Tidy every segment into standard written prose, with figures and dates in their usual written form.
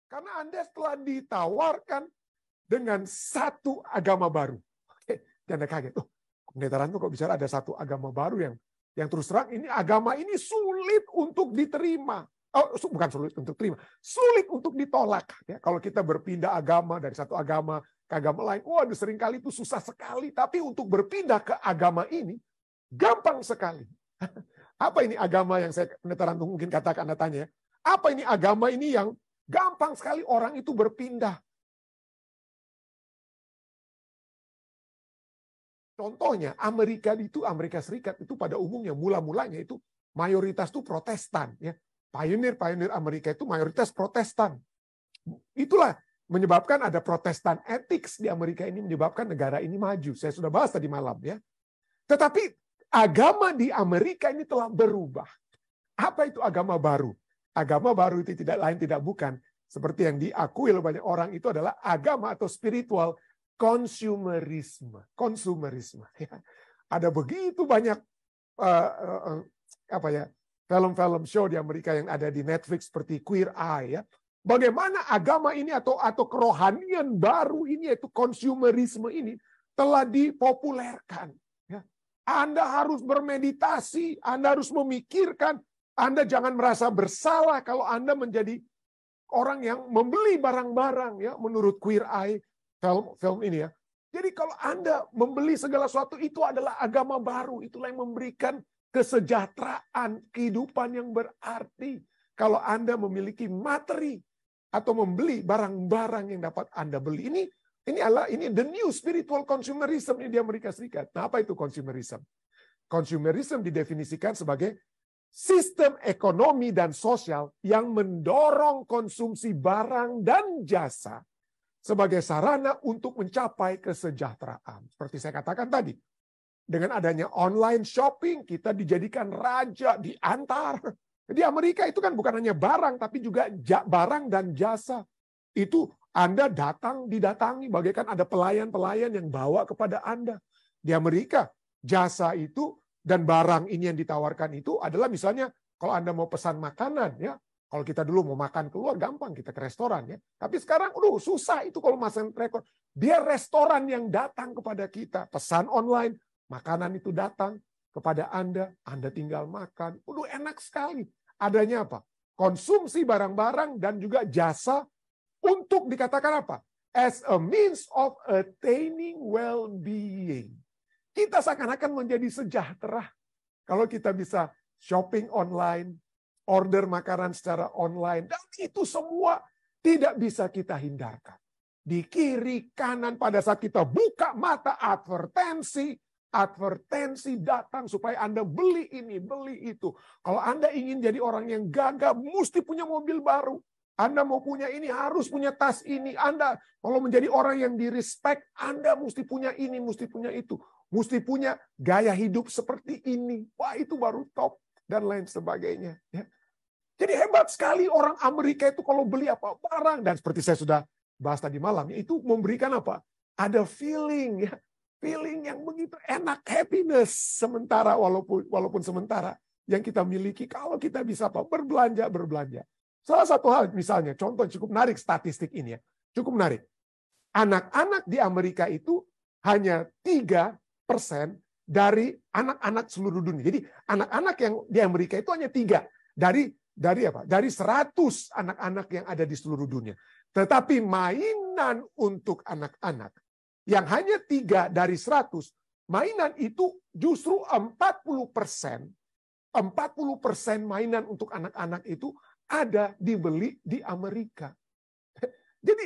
Karena Anda telah ditawarkan dengan satu agama baru. Oke, Anda kaget. Oh, pendeta Ranto kok bicara ada satu agama baru yang terus terang ini agama ini sulit untuk diterima. Oh, bukan sulit untuk terima, sulit untuk ditolak. Ya, kalau kita berpindah agama dari satu agama ke agama lain, waduh seringkali itu susah sekali. Tapi untuk berpindah ke agama ini gampang sekali. Apa ini agama yang saya pendeta Ranto mungkin katakan Anda tanya ya? Apa ini agama ini yang gampang sekali orang itu berpindah? Contohnya Amerika Serikat itu pada umumnya mula-mulanya itu mayoritas itu Protestan ya. Pionir Amerika itu mayoritas Protestan. Itulah menyebabkan ada Protestan ethics di Amerika ini menyebabkan negara ini maju. Saya sudah bahas tadi malam ya. Tetapi agama di Amerika ini telah berubah. Apa itu agama baru? Agama baru itu tidak lain tidak bukan seperti yang diakui oleh banyak orang itu adalah agama atau spiritual konsumerisme. Ya. Ada begitu banyak film-film show di Amerika yang ada di Netflix seperti Queer Eye ya. Bagaimana agama ini atau kerohanian baru ini yaitu konsumerisme ini telah dipopulerkan. Ya. Anda harus bermeditasi, Anda harus memikirkan, Anda jangan merasa bersalah kalau Anda menjadi orang yang membeli barang-barang ya menurut Queer Eye film ini ya. Jadi kalau Anda membeli segala sesuatu itu adalah agama baru, itulah yang memberikan kesejahteraan, kehidupan yang berarti. Kalau Anda memiliki materi atau membeli barang-barang yang dapat Anda beli, ini the new spiritual consumerism di Amerika Serikat. Nah, apa itu consumerism? Consumerism didefinisikan sebagai sistem ekonomi dan sosial yang mendorong konsumsi barang dan jasa sebagai sarana untuk mencapai kesejahteraan. Seperti saya katakan tadi, dengan adanya online shopping, kita dijadikan raja, diantar. Di Amerika itu kan bukan hanya barang, tapi juga barang dan jasa. Itu Anda didatangi, bagaikan ada pelayan-pelayan yang bawa kepada Anda. Di Amerika, jasa itu dan barang ini yang ditawarkan itu adalah misalnya kalau Anda mau pesan makanan, ya. Kalau kita dulu mau makan keluar gampang kita ke restoran ya. Tapi sekarang susah itu kalau makan rekor. Dia restoran yang datang kepada kita, pesan online, makanan itu datang kepada Anda tinggal makan. Enak sekali. Adanya apa? Konsumsi barang-barang dan juga jasa untuk dikatakan apa? As a means of attaining well-being. Kita seakan-akan menjadi sejahtera kalau kita bisa shopping online, order makanan secara online, dan itu semua tidak bisa kita hindarkan. Di kiri, kanan, pada saat kita buka mata, advertensi datang supaya Anda beli ini, beli itu. Kalau Anda ingin jadi orang yang gagah, mesti punya mobil baru. Anda mau punya ini, harus punya tas ini. Anda kalau menjadi orang yang di-respect, Anda mesti punya ini, mesti punya itu. Mesti punya gaya hidup seperti ini. Wah, itu baru top. Dan lain sebagainya. Ya. Jadi hebat sekali orang Amerika itu kalau beli apa barang. Dan seperti saya sudah bahas tadi malam, itu memberikan apa? Ada feeling, ya, feeling yang begitu enak, happiness sementara walaupun sementara yang kita miliki kalau kita bisa apa? Berbelanja. Salah satu hal misalnya, contoh cukup menarik statistik ini ya, cukup menarik. Anak-anak di Amerika itu hanya 3% dari anak-anak seluruh dunia. Jadi anak-anak yang di Amerika itu hanya 3 dari apa? Dari 100 anak-anak yang ada di seluruh dunia. Tetapi mainan untuk anak-anak yang hanya 3 dari 100, mainan itu justru 40% mainan untuk anak-anak itu ada dibeli di Amerika. Jadi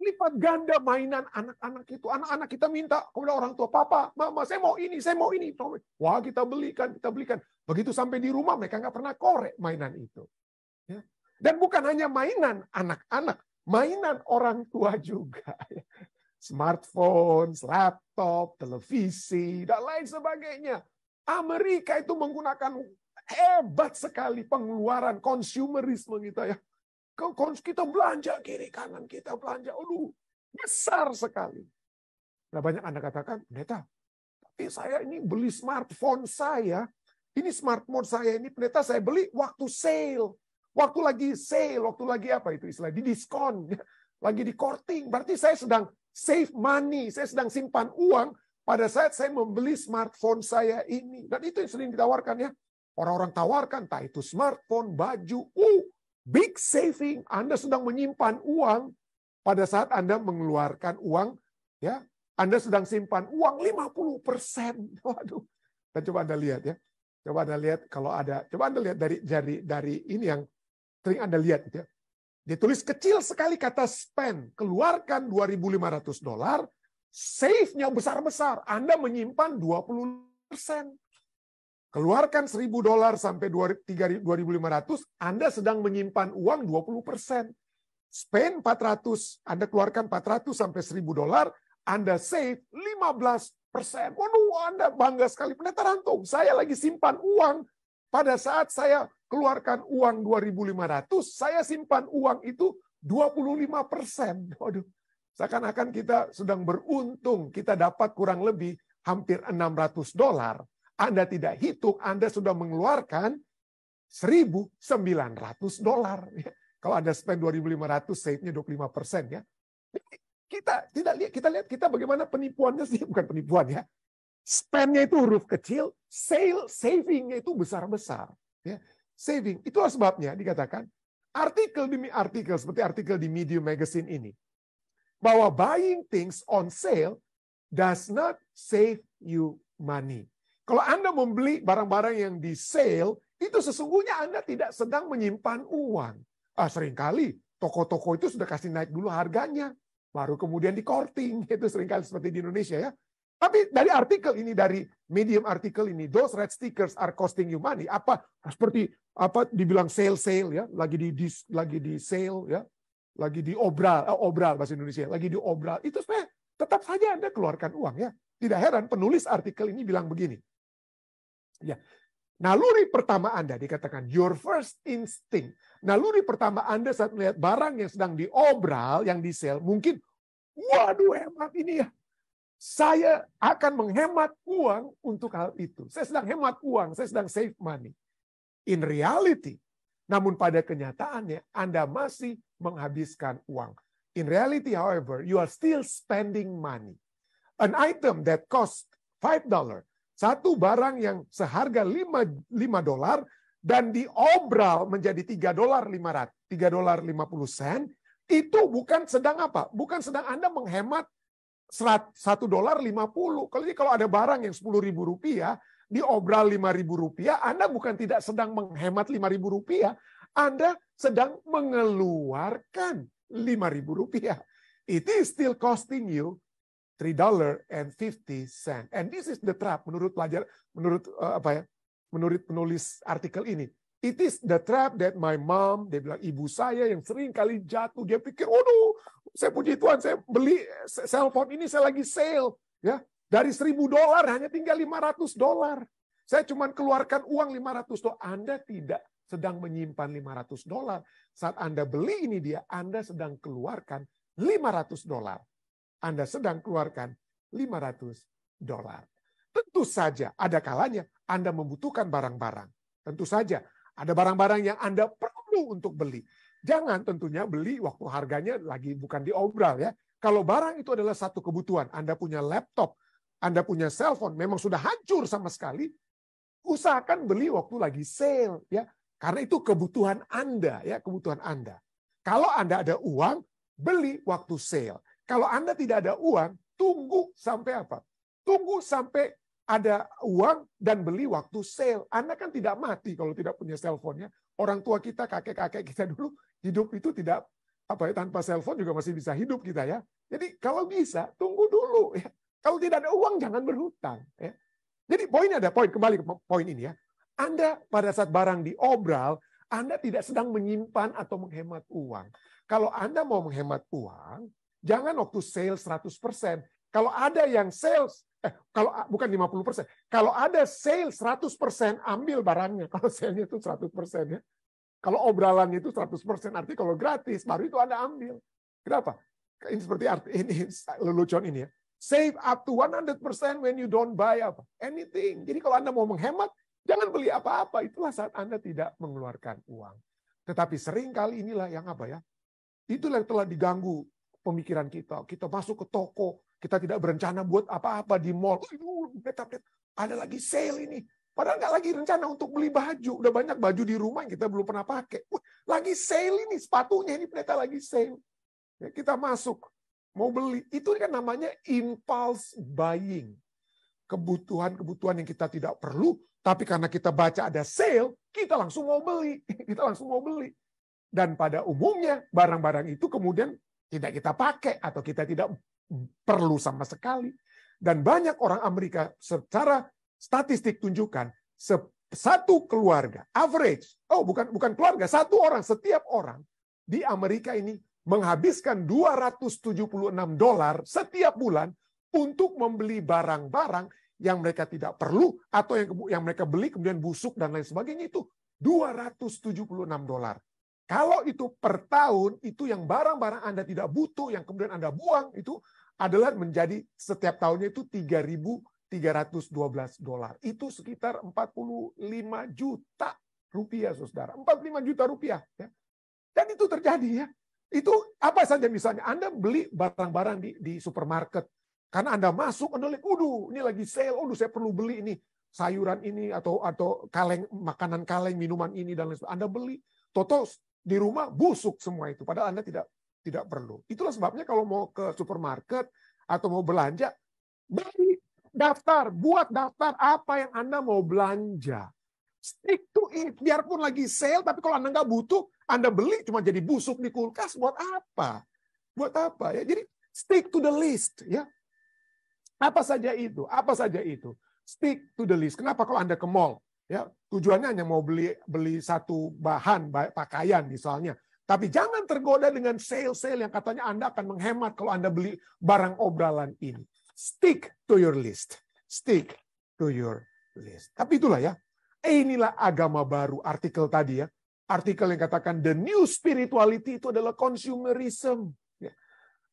lipat ganda mainan anak-anak itu. Anak-anak kita minta kepada orang tua, papa, mama, saya mau ini. Wah, kita belikan. Begitu sampai di rumah, mereka nggak pernah korek mainan itu. Ya. Dan bukan hanya mainan anak-anak, mainan orang tua juga. Smartphone, laptop, televisi, dan lain sebagainya. Amerika itu menggunakan hebat sekali pengeluaran konsumerisme kita ya. Kita belanja kiri kanan, kita belanja, besar sekali. Nah, banyak Anda katakan, pendeta, tapi saya ini beli smartphone saya, ini pendeta saya beli waktu sale, Waktu lagi sale, waktu lagi apa itu istilah? Di diskon, lagi di courting. Berarti saya sedang save money, saya sedang simpan uang pada saat saya membeli smartphone saya ini. Dan itu yang sering ditawarkan ya. Orang-orang tawarkan, entah itu smartphone, baju, big saving. Anda sedang menyimpan uang pada saat Anda mengeluarkan uang, ya. Anda sedang simpan uang 50%. Waduh. Dan coba Anda lihat ya. Coba Anda lihat kalau ada, coba Anda lihat dari ini yang sering Anda lihat gitu ya. Ditulis kecil sekali kata spend, keluarkan $2.500, save-nya besar-besar. Anda menyimpan 20%. Keluarkan $1.000 sampai $2.500, Anda sedang menyimpan uang 20%. Spend 400, Anda keluarkan 400 sampai $1.000, Anda save 15%. Waduh, Anda bangga sekali. Pendeta Rantung, saya lagi simpan uang. Pada saat saya keluarkan uang 2.500, saya simpan uang itu 25%. Waduh, seakan-akan kita sedang beruntung. Kita dapat kurang lebih hampir $600. Anda tidak hitung, Anda sudah mengeluarkan $1.900. Kalau Anda spend 2.500, save-nya 25% ya. Kita lihat bagaimana penipuannya sih, bukan penipuan ya. Spend-nya itu huruf kecil, saving-nya itu besar-besar. Ya. Saving, itulah sebabnya dikatakan artikel demi artikel, seperti artikel di Medium Magazine ini, bahwa buying things on sale does not save you money. Kalau Anda membeli barang-barang yang di sale, itu sesungguhnya Anda tidak sedang menyimpan uang. Seringkali toko-toko itu sudah kasih naik dulu harganya, baru kemudian di courting, itu seringkali seperti di Indonesia ya. Tapi dari artikel ini, dari Medium artikel ini, those red stickers are costing you money. Seperti dibilang sale ya, lagi di sale ya, lagi di obral bahasa Indonesia, lagi di obral. Itu sebenarnya tetap saja Anda keluarkan uang ya. Tidak heran penulis artikel ini bilang begini. Ya. Naluri pertama Anda dikatakan your first instinct. Naluri pertama Anda saat melihat barang yang sedang diobral, yang di sale, mungkin waduh hemat ini ya. Saya akan menghemat uang untuk hal itu. Saya sedang hemat uang, saya sedang save money. In reality, namun pada kenyataannya Anda masih menghabiskan uang. In reality, however, you are still spending money. An item that cost $5, satu barang yang seharga $5 dan diobral menjadi $3.50, itu bukan sedang apa? Bukan sedang Anda menghemat $1.50. Kalau ada barang yang $10.000, diobral $5.000, Anda bukan tidak sedang menghemat $5.000, Anda sedang mengeluarkan $5.000. It is still costing you $3.50. And this is the trap menurut penulis artikel ini. It is the trap that my mom, dia bilang ibu saya yang sering kali jatuh, dia pikir, waduh, saya puji Tuhan, saya beli cellphone ini, saya lagi sale, ya, dari $1.000 hanya tinggal $500. Saya cuma keluarkan uang $500. Anda tidak sedang menyimpan $500. Saat Anda beli ini Anda sedang keluarkan $500. Anda sedang keluarkan $500. Tentu saja ada kalanya Anda membutuhkan barang-barang. Tentu saja ada barang-barang yang Anda perlu untuk beli. Jangan tentunya beli waktu harganya lagi bukan diobral ya. Kalau barang itu adalah satu kebutuhan, Anda punya laptop, Anda punya cellphone, memang sudah hancur sama sekali, usahakan beli waktu lagi sale ya. Karena itu kebutuhan Anda ya, kebutuhan Anda. Kalau Anda ada uang, beli waktu sale. Kalau Anda tidak ada uang, tunggu sampai apa? Tunggu sampai ada uang dan beli waktu sale. Anda kan tidak mati kalau tidak punya cellphone ya. Orang tua kita, kakek-kakek kita dulu hidup itu tidak tanpa cellphone juga masih bisa hidup kita ya. Jadi kalau bisa tunggu dulu ya. Kalau tidak ada uang jangan berhutang ya. Jadi kembali ke poin ini ya. Anda pada saat barang diobral, Anda tidak sedang menyimpan atau menghemat uang. Kalau Anda mau menghemat uang, jangan waktu sale 100%. Kalau ada yang sales, kalau bukan 50%. Kalau ada sale 100%, ambil barangnya. Kalau sale-nya itu 100% ya. Kalau obralannya itu 100%, artinya kalau gratis, baru itu Anda ambil. Kenapa? Ini seperti ini lelucon ini ya. Save up to 100% when you don't buy anything. Jadi kalau Anda mau menghemat, jangan beli apa-apa. Itulah saat Anda tidak mengeluarkan uang. Tetapi seringkali inilah yang apa ya? Itulah yang telah diganggu pemikiran kita. Kita masuk ke toko, kita tidak berencana buat apa-apa di mall. Ada lagi sale ini. Padahal nggak lagi rencana untuk beli baju. Udah banyak baju di rumah yang kita belum pernah pakai. Lagi sale ini, sepatunya ini pendeta lagi sale. Ya, kita masuk, mau beli. Itu kan namanya impulse buying. Kebutuhan-kebutuhan yang kita tidak perlu, tapi karena kita baca ada sale, kita langsung mau beli. Kita langsung mau beli. Dan pada umumnya, barang-barang itu kemudian tidak kita pakai atau kita tidak perlu sama sekali. Dan banyak orang Amerika secara statistik tunjukkan, satu keluarga, average, bukan keluarga, satu orang, setiap orang di Amerika ini menghabiskan $276 setiap bulan untuk membeli barang-barang yang mereka tidak perlu atau yang mereka beli kemudian busuk dan lain sebagainya. Itu $276. Kalau itu per tahun, itu yang barang-barang Anda tidak butuh, yang kemudian Anda buang, itu adalah menjadi setiap tahunnya itu $3.312. Itu sekitar 45 juta rupiah, saudara. 45 juta rupiah. Ya. Dan itu terjadi ya. Itu apa saja misalnya, Anda beli barang-barang di supermarket. Karena Anda masuk, Anda lihat, ini lagi sale, saya perlu beli ini. Sayuran ini, atau kaleng, makanan kaleng, minuman ini, dan lain sebagainya. Anda beli. Toto di rumah busuk semua itu, padahal Anda tidak perlu. Itulah sebabnya kalau mau ke supermarket atau mau belanja, beli daftar, buat daftar apa yang Anda mau belanja. Stick to it, biarpun lagi sale, tapi kalau Anda nggak butuh, Anda beli cuma jadi busuk di kulkas, buat apa? Buat apa ya? Jadi stick to the list ya. Apa saja itu? Apa saja itu? Stick to the list. Kenapa kalau Anda ke mall? Ya, tujuannya hanya mau beli satu bahan pakaian misalnya. Tapi jangan tergoda dengan sale-sale yang katanya Anda akan menghemat kalau Anda beli barang obralan ini. Stick to your list. Stick to your list. Tapi itulah ya. Inilah agama baru. Artikel tadi ya. Artikel yang katakan the new spirituality itu adalah consumerism. Ya.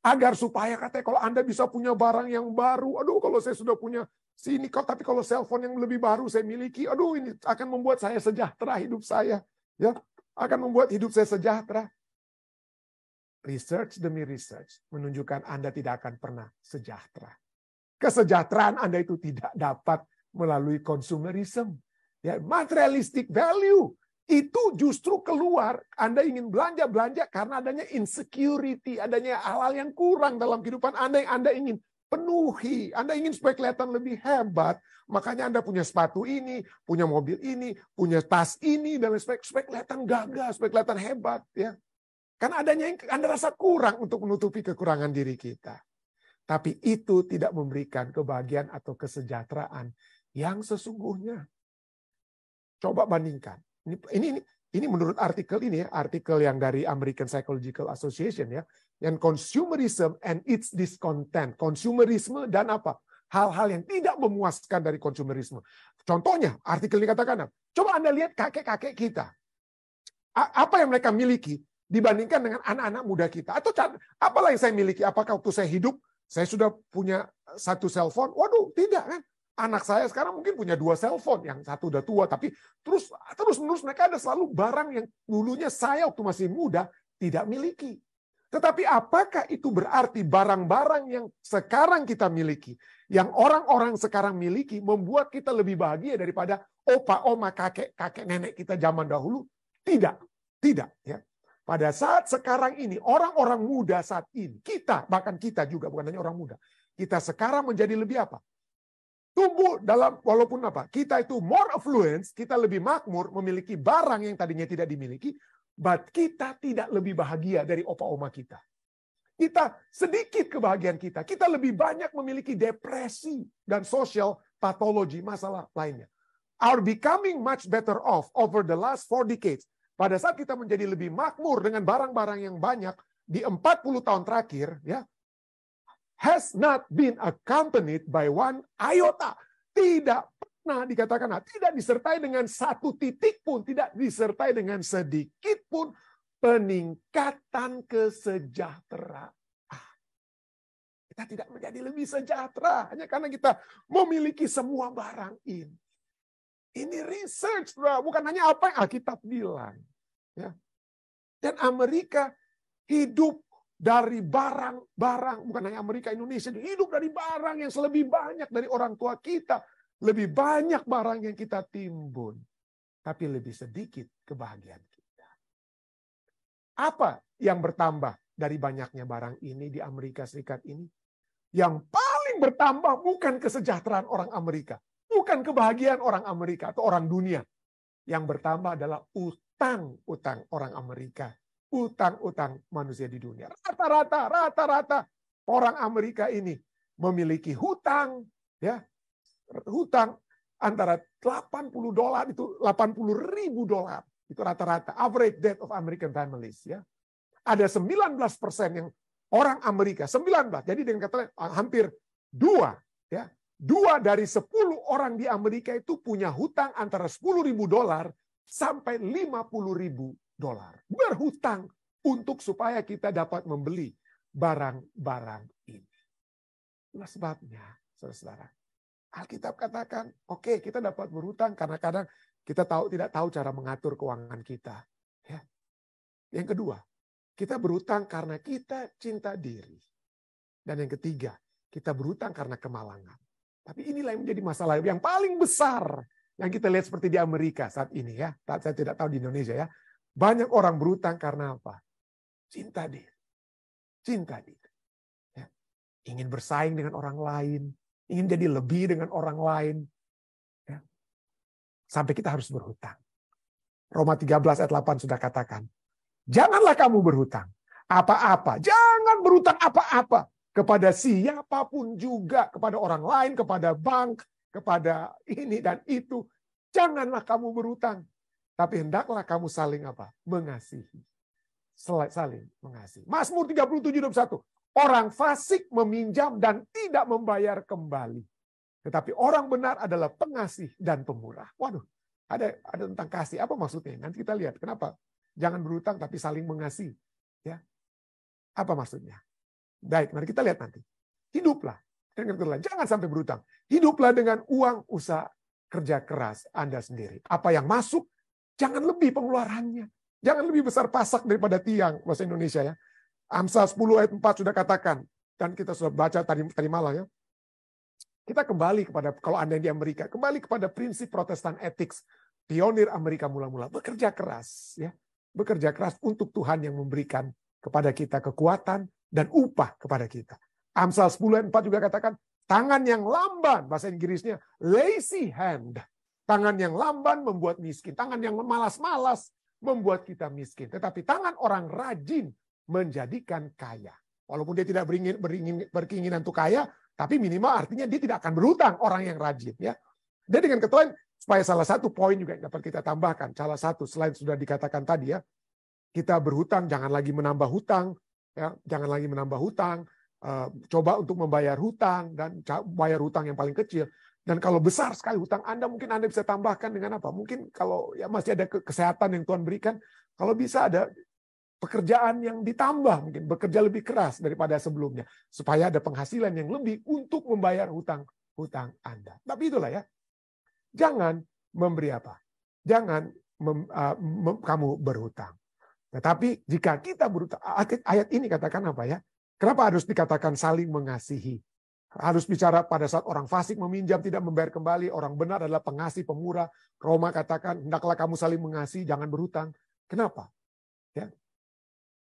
Agar supaya katanya kalau Anda bisa punya barang yang baru. Kalau saya sudah punya sini kok, tapi kalau cellphone yang lebih baru saya miliki, ini akan membuat saya sejahtera hidup saya, ya, akan membuat hidup saya sejahtera. Research demi research menunjukkan Anda tidak akan pernah sejahtera. Kesejahteraan Anda itu tidak dapat melalui consumerism, ya, materialistic value itu justru keluar. Anda ingin belanja karena adanya insecurity, adanya hal-hal yang kurang dalam kehidupan Anda yang Anda ingin penuhi. Anda ingin supaya kelihatan lebih hebat. Makanya Anda punya sepatu ini, punya mobil ini, punya tas ini, dan supaya kelihatan gagah, supaya kelihatan hebat. Ya. Karena adanya yang Anda rasa kurang untuk menutupi kekurangan diri kita. Tapi itu tidak memberikan kebahagiaan atau kesejahteraan yang sesungguhnya. Coba bandingkan. Ini menurut artikel ini, artikel yang dari American Psychological Association ya. Yang consumerism and its discontent. Consumerisme dan apa? Hal-hal yang tidak memuaskan dari consumerisme. Contohnya, artikel ini katakan, coba Anda lihat kakek-kakek kita. Apa yang mereka miliki dibandingkan dengan anak-anak muda kita. Atau apalah yang saya miliki? Apakah waktu saya hidup, saya sudah punya satu cellphone? Waduh, tidak kan? Anak saya sekarang mungkin punya 2 cellphone. Yang satu udah tua, tapi terus-menerus mereka ada selalu barang yang dulunya saya waktu masih muda tidak miliki. Tetapi apakah itu berarti barang-barang yang sekarang kita miliki, yang orang-orang sekarang miliki, membuat kita lebih bahagia daripada opa, oma, kakek nenek kita zaman dahulu? Tidak. Ya. Pada saat sekarang ini, orang-orang muda saat ini, bahkan kita juga, bukan hanya orang muda, kita sekarang menjadi lebih apa? Tumbuh dalam, walaupun apa? Kita itu more affluence, kita lebih makmur, memiliki barang yang tadinya tidak dimiliki, but kita tidak lebih bahagia dari opa-oma kita. Kita sedikit kebahagiaan kita. Kita lebih banyak memiliki depresi dan social pathology, masalah lainnya. Our becoming much better off over the last 4 decades. Pada saat kita menjadi lebih makmur dengan barang-barang yang banyak di 40 tahun terakhir, ya, has not been accompanied by one iota. Tidak pernah dikatakan, tidak disertai dengan satu titik pun, tidak disertai dengan sedikit pun peningkatan kesejahteraan. Kita tidak menjadi lebih sejahtera hanya karena kita memiliki semua barang ini. Ini research, bukan hanya apa yang Alkitab bilang. Ya. Dan Amerika hidup dari barang-barang, bukan hanya Amerika, Indonesia, hidup dari barang yang lebih banyak dari orang tua kita. Lebih banyak barang yang kita timbun. Tapi lebih sedikit kebahagiaan kita. Apa yang bertambah dari banyaknya barang ini di Amerika Serikat ini? Yang paling bertambah bukan kesejahteraan orang Amerika. Bukan kebahagiaan orang Amerika atau orang dunia. Yang bertambah adalah utang-utang orang Amerika. Utang-utang manusia di dunia. Rata-rata orang Amerika ini memiliki hutang, ya, hutang antara $80 itu $80.000 itu rata-rata average debt of American families, ya. Ada 19% yang orang Amerika, 19. Jadi dengan kata hampir 2, ya. 2 dari 10 orang di Amerika itu punya hutang antara $10.000 sampai $50.000. Berhutang untuk supaya kita dapat membeli barang-barang ini. Itulah sebabnya, saudara-saudara. Alkitab katakan, oke, kita dapat berhutang karena kadang kita tidak tahu cara mengatur keuangan kita. Ya. Yang kedua, kita berhutang karena kita cinta diri. Dan yang ketiga, kita berhutang karena kemalangan. Tapi inilah yang menjadi masalah yang paling besar yang kita lihat seperti di Amerika saat ini, ya. Saya tidak tahu di Indonesia, ya. Banyak orang berhutang karena apa? Cinta diri. Cinta diri. Ya. Ingin bersaing dengan orang lain. Ingin jadi lebih dengan orang lain. Ya. Sampai kita harus berhutang. Roma 13 ayat 8 sudah katakan. Janganlah kamu berhutang. Apa-apa. Jangan berhutang apa-apa. Kepada siapapun juga. Kepada orang lain, kepada bank, kepada ini dan itu. Janganlah kamu berhutang. Tapi hendaklah kamu saling apa? Mengasihi. Saling mengasihi. Mazmur 37:21. Orang fasik meminjam dan tidak membayar kembali. Tetapi orang benar adalah pengasih dan pemurah. Waduh, ada tentang kasih. Apa maksudnya? Nanti kita lihat. Kenapa? Jangan berhutang tapi saling mengasihi. Ya. Apa maksudnya? Baik, mari kita lihat nanti. Hiduplah. Jangan sampai berhutang. Hiduplah dengan uang usaha kerja keras Anda sendiri. Apa yang masuk, jangan lebih pengeluarannya. Jangan lebih besar pasak daripada tiang. Bahasa Indonesia, ya. Amsal 10 ayat 4 sudah katakan. Dan kita sudah baca tadi malam, ya. Kita kembali kepada, kalau Anda yang di Amerika, kembali kepada prinsip Protestan ethics. Pionir Amerika mula-mula. Bekerja keras. Ya. Bekerja keras untuk Tuhan yang memberikan kepada kita kekuatan dan upah kepada kita. Amsal 10 ayat 4 juga katakan, tangan yang lamban, bahasa Inggrisnya lazy hand. Tangan yang lamban membuat miskin. Tangan yang malas-malas membuat kita miskin. Tetapi tangan orang rajin menjadikan kaya. Walaupun dia tidak berkeinginan untuk kaya, tapi minimal artinya dia tidak akan berhutang, orang yang rajin. Ya. Dan dengan kata lain, supaya salah satu poin juga yang dapat kita tambahkan. Salah satu, selain sudah dikatakan tadi, ya, kita berhutang, jangan lagi menambah hutang. Ya, jangan lagi menambah hutang. Coba untuk membayar hutang, dan bayar hutang yang paling kecil. Dan kalau besar sekali hutang Anda, mungkin Anda bisa tambahkan dengan apa? Mungkin kalau ya masih ada kesehatan yang Tuhan berikan, kalau bisa ada pekerjaan yang ditambah, mungkin bekerja lebih keras daripada sebelumnya, supaya ada penghasilan yang lebih untuk membayar hutang Anda. Tapi itulah, ya, jangan memberi apa, jangan kamu berhutang. Tetapi jika kita berhutang, ayat ini katakan apa, ya? Kenapa harus dikatakan saling mengasihi? Harus bicara pada saat orang fasik meminjam tidak membayar kembali, orang benar adalah pengasih pemurah. Roma katakan hendaklah kamu saling mengasihi, jangan berhutang. Kenapa? Ya.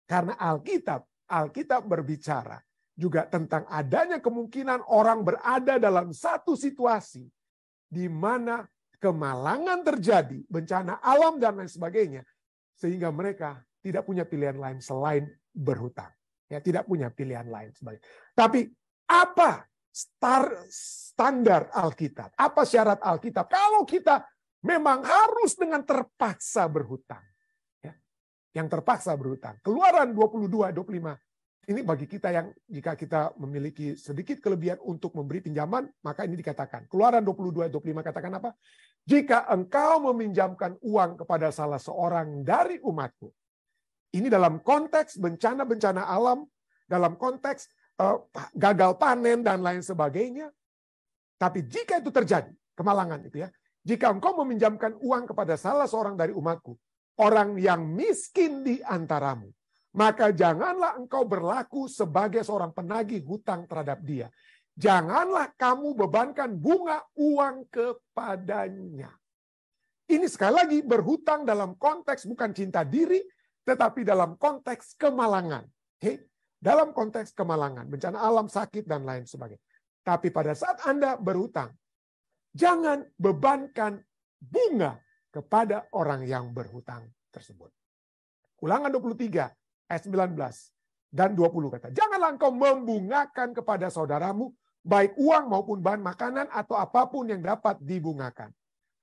Karena Alkitab berbicara juga tentang adanya kemungkinan orang berada dalam satu situasi di mana kemalangan terjadi, bencana alam dan lain sebagainya, sehingga mereka tidak punya pilihan lain selain berhutang. Ya, tidak punya pilihan lain sebagainya. Tapi apa standar Alkitab? Apa syarat Alkitab? Kalau kita memang harus dengan terpaksa berhutang. Yang terpaksa berhutang. Keluaran 22-25. Ini bagi kita yang jika kita memiliki sedikit kelebihan untuk memberi pinjaman, maka ini dikatakan. Keluaran 22-25 katakan apa? Jika engkau meminjamkan uang kepada salah seorang dari umatku. Ini dalam konteks bencana-bencana alam, dalam konteks gagal panen dan lain sebagainya. Tapi jika itu terjadi, kemalangan itu, ya. Jika engkau meminjamkan uang kepada salah seorang dari umatku, orang yang miskin di antaramu, maka janganlah engkau berlaku sebagai seorang penagih hutang terhadap dia. Janganlah kamu bebankan bunga uang kepadanya. Ini sekali lagi berhutang dalam konteks bukan cinta diri, tetapi dalam konteks kemalangan. Oke? Dalam konteks kemalangan, bencana alam, sakit, dan lain sebagainya. Tapi pada saat Anda berhutang, jangan bebankan bunga kepada orang yang berhutang tersebut. Ulangan 23 ayat 19 dan 20 kata, janganlah engkau membungakan kepada saudaramu baik uang maupun bahan makanan atau apapun yang dapat dibungakan.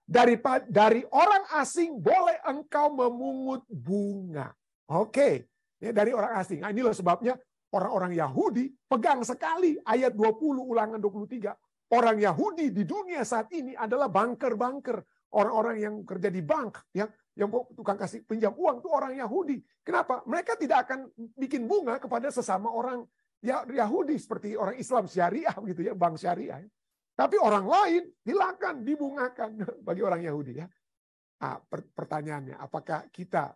Dari orang asing boleh engkau memungut bunga. Oke, ya, dari orang asing. Nah, inilah sebabnya orang-orang Yahudi pegang sekali ayat 20 Ulangan 23. Orang Yahudi di dunia saat ini adalah banker-banker. Orang-orang yang kerja di bank, yang tukang kasih pinjam uang itu orang Yahudi. Kenapa? Mereka tidak akan bikin bunga kepada sesama orang Yahudi seperti orang Islam syariah gitu ya, bank syariah. Tapi orang lain silakan dibungakan bagi orang Yahudi ya. Nah, pertanyaannya, apakah kita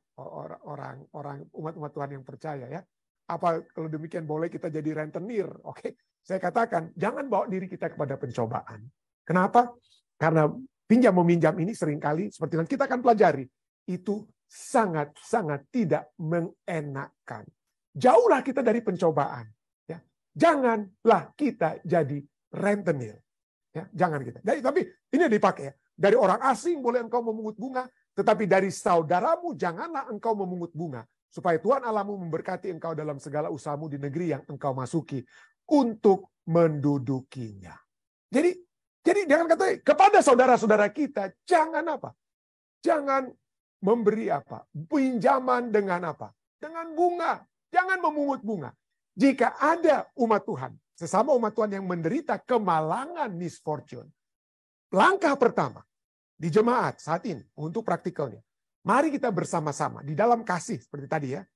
orang umat-umat Tuhan yang percaya ya? Apa kalau demikian boleh kita jadi rentenir? Oke, saya katakan jangan bawa diri kita kepada pencobaan. Kenapa? Karena pinjam-meminjam ini seringkali seperti yang kita akan pelajari itu sangat-sangat tidak mengenakan. Jauhlah kita dari pencobaan. Ya. Janganlah kita jadi rentenir. Ya, jangan kita. Tapi ini dipakai ya. Dari orang asing boleh engkau memungut bunga, tetapi dari saudaramu janganlah engkau memungut bunga, supaya Tuhan Allahmu memberkati engkau dalam segala usahamu di negeri yang engkau masuki untuk mendudukinya. Jadi jangan kata kepada saudara-saudara kita jangan apa? Jangan memberi apa? Pinjaman dengan apa? Dengan bunga. Jangan memungut bunga. Jika ada umat Tuhan, sesama umat Tuhan yang menderita kemalangan misfortune, langkah pertama di jemaat saat ini untuk praktikalnya, mari kita bersama-sama di dalam kasih seperti tadi ya.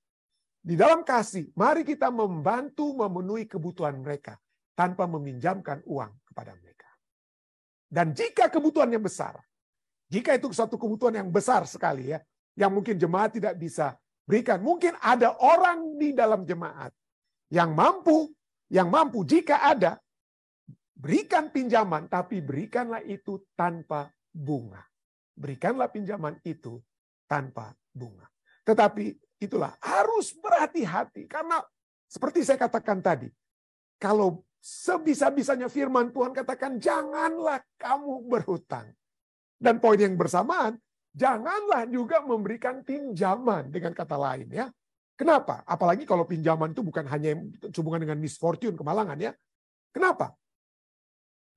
Di dalam kasih, mari kita membantu memenuhi kebutuhan mereka tanpa meminjamkan uang kepada mereka. Dan jika kebutuhannya besar, jika itu suatu kebutuhan yang besar sekali ya, yang mungkin jemaat tidak bisa berikan, mungkin ada orang di dalam jemaat yang mampu jika ada, berikan pinjaman, tapi berikanlah itu tanpa bunga. Berikanlah pinjaman itu tanpa bunga. Tetapi itulah harus berhati-hati, karena seperti saya katakan tadi, kalau sebisa-bisanya firman Tuhan katakan, janganlah kamu berhutang. Dan poin yang bersamaan, janganlah juga memberikan pinjaman, dengan kata lain ya. Kenapa? Apalagi kalau pinjaman itu bukan hanya hubungan dengan misfortune, kemalangan ya. Kenapa?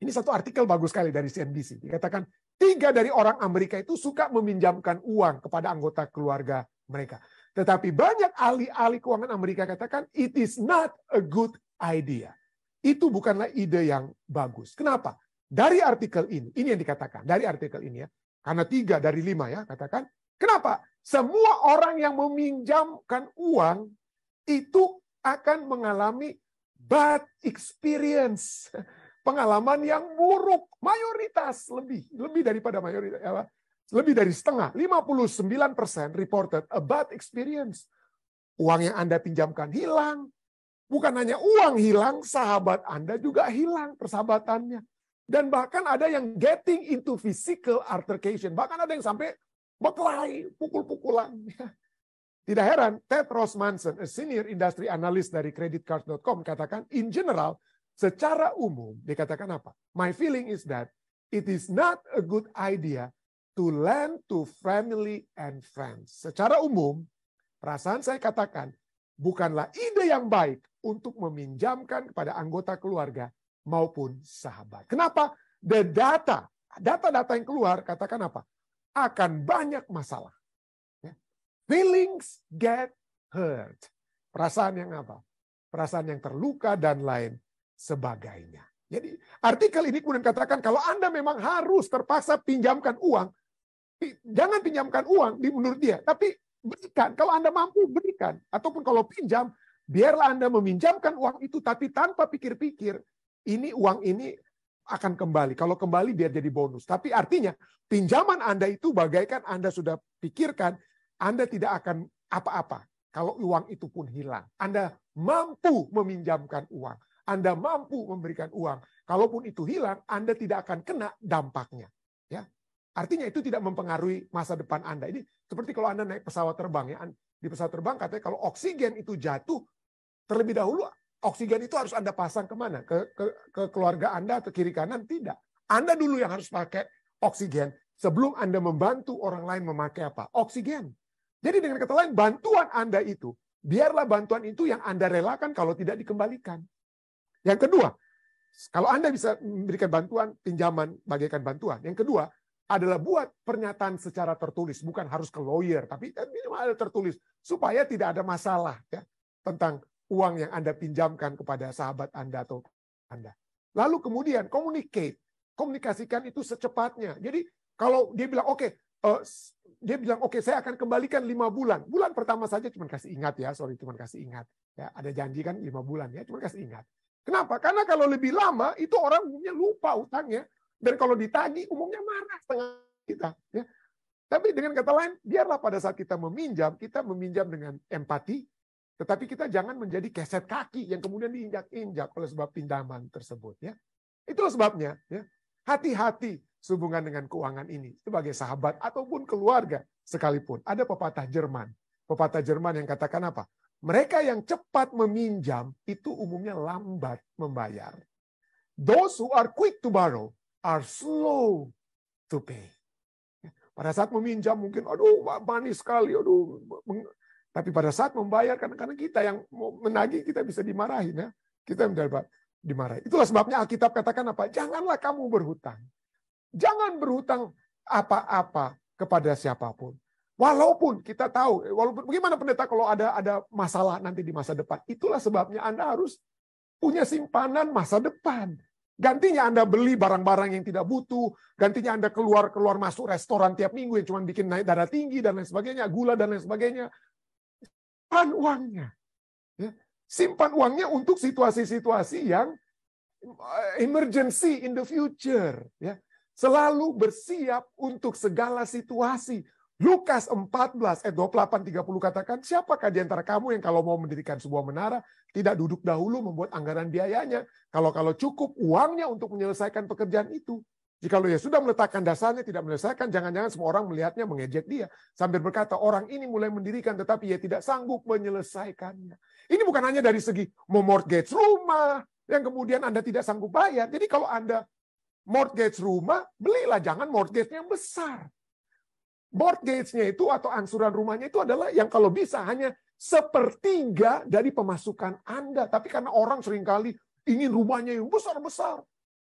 Ini satu artikel bagus sekali dari CNBC. Dikatakan 3 dari orang Amerika itu suka meminjamkan uang kepada anggota keluarga mereka. Tetapi banyak ahli-ahli keuangan Amerika katakan it is not a good idea. Itu bukanlah ide yang bagus. Kenapa? Dari artikel ini yang dikatakan. Dari artikel ini ya. Karena 3 dari 5 ya katakan. Kenapa? Semua orang yang meminjamkan uang itu akan mengalami bad experience. Pengalaman yang buruk. Mayoritas lebih daripada mayoritas. Lebih dari setengah. 59% reported a bad experience. Uang yang Anda pinjamkan hilang. Bukan hanya uang hilang, sahabat Anda juga hilang persahabatannya. Dan bahkan ada yang getting into physical altercation. Bahkan ada yang sampai berkelahi, pukul-pukulan. Tidak heran, Ted Rosmanson, a senior industry analyst dari creditcards.com, katakan, in general, secara umum, dikatakan apa? My feeling is that it is not a good idea to lend to family and friends. Secara umum, perasaan saya katakan, bukanlah ide yang baik untuk meminjamkan kepada anggota keluarga maupun sahabat. Kenapa? The data-data yang keluar, katakan apa? Akan banyak masalah. Feelings get hurt. Perasaan yang apa? Perasaan yang terluka dan lain sebagainya. Jadi artikel ini kemudian katakan kalau Anda memang harus terpaksa pinjamkan uang, jangan pinjamkan uang menurut dia, tapi berikan. Kalau Anda mampu berikan. Ataupun kalau pinjam, biarlah Anda meminjamkan uang itu tapi tanpa pikir-pikir, uang ini akan kembali. Kalau kembali biar jadi bonus. Tapi artinya pinjaman Anda itu bagaikan Anda sudah pikirkan Anda tidak akan apa-apa kalau uang itu pun hilang. Anda mampu meminjamkan uang. Anda mampu memberikan uang. Kalaupun itu hilang, Anda tidak akan kena dampaknya. Ya, artinya itu tidak mempengaruhi masa depan Anda. Ini seperti kalau Anda naik pesawat terbang. Ya, di pesawat terbang katanya kalau oksigen itu jatuh, terlebih dahulu oksigen itu harus Anda pasang kemana? Ke keluarga Anda atau kiri kanan? Tidak. Anda dulu yang harus pakai oksigen sebelum Anda membantu orang lain memakai apa? Oksigen. Jadi dengan kata lain, bantuan Anda itu, biarlah bantuan itu yang Anda relakan kalau tidak dikembalikan. Yang kedua, kalau Anda bisa memberikan bantuan, pinjaman, bagaikan bantuan. Yang kedua, adalah buat pernyataan secara tertulis. Bukan harus ke lawyer, tapi minimal ada tertulis. Supaya tidak ada masalah ya tentang uang yang Anda pinjamkan kepada sahabat Anda atau Anda. Lalu kemudian komunikasikan itu secepatnya. Jadi kalau dia bilang, oke, saya akan kembalikan 5 bulan. Bulan pertama saja cuma kasih ingat ya, cuma kasih ingat. Ya, ada janji kan 5 bulan ya, cuma kasih ingat. Kenapa? Karena kalau lebih lama itu orang umumnya lupa utangnya, dan kalau ditagih umumnya marah setengah kita. Ya. Tapi dengan kata lain, biarlah pada saat kita meminjam dengan empati, tetapi kita jangan menjadi keset kaki yang kemudian diinjak-injak oleh sebab pinjaman tersebut. Ya. Itulah sebabnya, ya, hati-hati sehubungan dengan keuangan ini sebagai sahabat ataupun keluarga sekalipun. Ada pepatah Jerman yang katakan apa? Mereka yang cepat meminjam itu umumnya lambat membayar. Those who are quick to borrow are slow to pay. Pada saat meminjam mungkin, aduh manis sekali, aduh. Tapi pada saat membayar, karena kita yang menagih kita bisa dimarahin ya. Kita mendapat dimarahin. Itulah sebabnya Alkitab katakan apa? Janganlah kamu berhutang. Jangan berhutang apa-apa kepada siapapun. Walaupun kita tahu, bagaimana pendeta kalau ada masalah nanti di masa depan. Itulah sebabnya Anda harus punya simpanan masa depan. Gantinya Anda beli barang-barang yang tidak butuh, gantinya Anda keluar masuk restoran tiap minggu yang cuma bikin naik darah tinggi dan lain sebagainya, gula dan lain sebagainya. Simpan uangnya. Ya. Simpan uangnya untuk situasi-situasi yang emergency in the future. Ya. Selalu bersiap untuk segala situasi. Lukas 14 ayat 28-30 katakan, siapakah di antara kamu yang kalau mau mendirikan sebuah menara, tidak duduk dahulu membuat anggaran biayanya. Kalau cukup uangnya untuk menyelesaikan pekerjaan itu. Jika dia sudah meletakkan dasarnya, tidak menyelesaikan, jangan-jangan semua orang melihatnya mengejek dia. Sambil berkata, orang ini mulai mendirikan tetapi ia tidak sanggup menyelesaikannya. Ini bukan hanya dari segi memortgage rumah, yang kemudian Anda tidak sanggup bayar. Jadi kalau Anda mortgage rumah, belilah, jangan mortgage-nya yang besar. Mortgage-nya itu atau angsuran rumahnya itu adalah yang kalau bisa hanya 1/3 dari pemasukan Anda. Tapi karena orang seringkali ingin rumahnya yang besar-besar.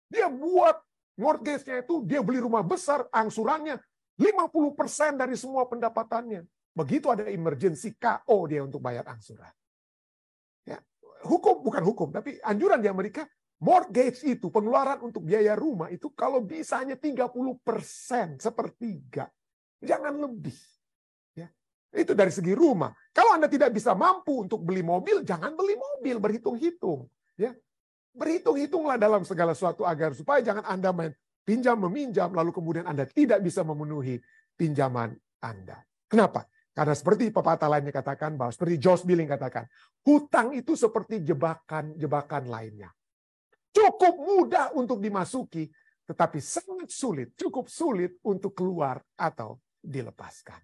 Dia buat mortgage-nya itu, dia beli rumah besar, angsurannya 50% dari semua pendapatannya. Begitu ada emergency, KO dia untuk bayar angsuran. Ya, bukan hukum, tapi anjuran di Amerika, mortgage itu, pengeluaran untuk biaya rumah itu kalau bisa hanya 30%, 1/3. Jangan lebih. Ya. Itu dari segi rumah. Kalau Anda tidak bisa mampu untuk beli mobil, jangan beli mobil, berhitung-hitung. Ya. Berhitung-hitunglah dalam segala sesuatu agar supaya jangan Anda main pinjam meminjam lalu kemudian Anda tidak bisa memenuhi pinjaman Anda. Kenapa? Karena seperti pepatah lainnya katakan bahwa seperti Josh Billing katakan, hutang itu seperti jebakan lainnya. Cukup mudah untuk dimasuki, tetapi sangat sulit, cukup sulit untuk keluar atau dilepaskan.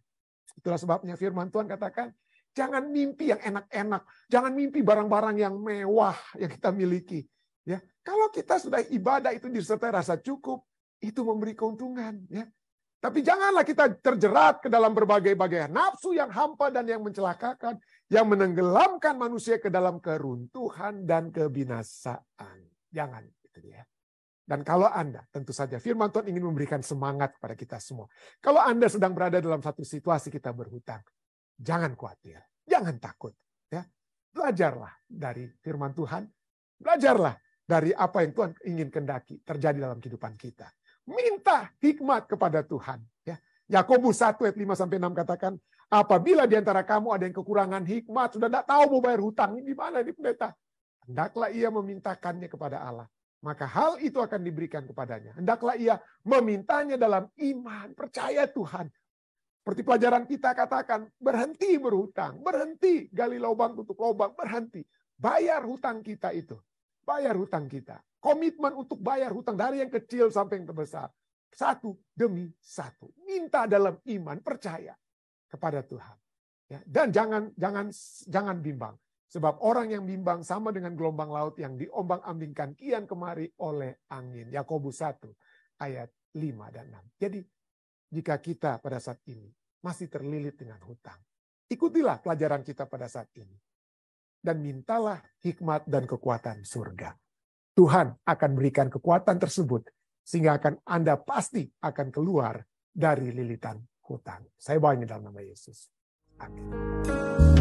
Itulah sebabnya firman Tuhan katakan, jangan mimpi yang enak-enak, jangan mimpi barang-barang yang mewah yang kita miliki. Ya, kalau kita sudah ibadah itu disertai rasa cukup, itu memberi keuntungan. Ya. Tapi janganlah kita terjerat ke dalam berbagai-bagai nafsu yang hampa dan yang mencelakakan, yang menenggelamkan manusia ke dalam keruntuhan dan kebinasaan. Jangan, itu dia. Dan kalau Anda, tentu saja firman Tuhan ingin memberikan semangat kepada kita semua. Kalau Anda sedang berada dalam satu situasi kita berhutang, jangan khawatir, jangan takut. Ya. Belajarlah dari firman Tuhan, belajarlah dari apa yang Tuhan ingin kendaki terjadi dalam kehidupan kita. Minta hikmat kepada Tuhan. Ya. Yakobus 1 ayat 5-6 katakan, apabila di antara kamu ada yang kekurangan hikmat, sudah tidak tahu mau bayar hutang, ini gimana nih pendeta? Hendaklah ia memintakannya kepada Allah. Maka hal itu akan diberikan kepadanya. Hendaklah ia memintanya dalam iman, percaya Tuhan. Seperti pelajaran kita katakan, berhenti berhutang, berhenti gali lubang tutup lubang, berhenti. Bayar hutang kita itu. Bayar hutang kita. Komitmen untuk bayar hutang dari yang kecil sampai yang terbesar. Satu demi satu. Minta dalam iman, percaya kepada Tuhan. Ya, dan jangan bimbang. Sebab orang yang bimbang sama dengan gelombang laut yang diombang-ambingkan kian kemari oleh angin. Yakobus 1 ayat 5 dan 6. Jadi jika kita pada saat ini masih terlilit dengan hutang, ikutilah pelajaran kita pada saat ini. Dan mintalah hikmat dan kekuatan surga. Tuhan akan berikan kekuatan tersebut, sehingga Anda pasti akan keluar dari lilitan hutang. Saya bawa ini dalam nama Yesus. Amin.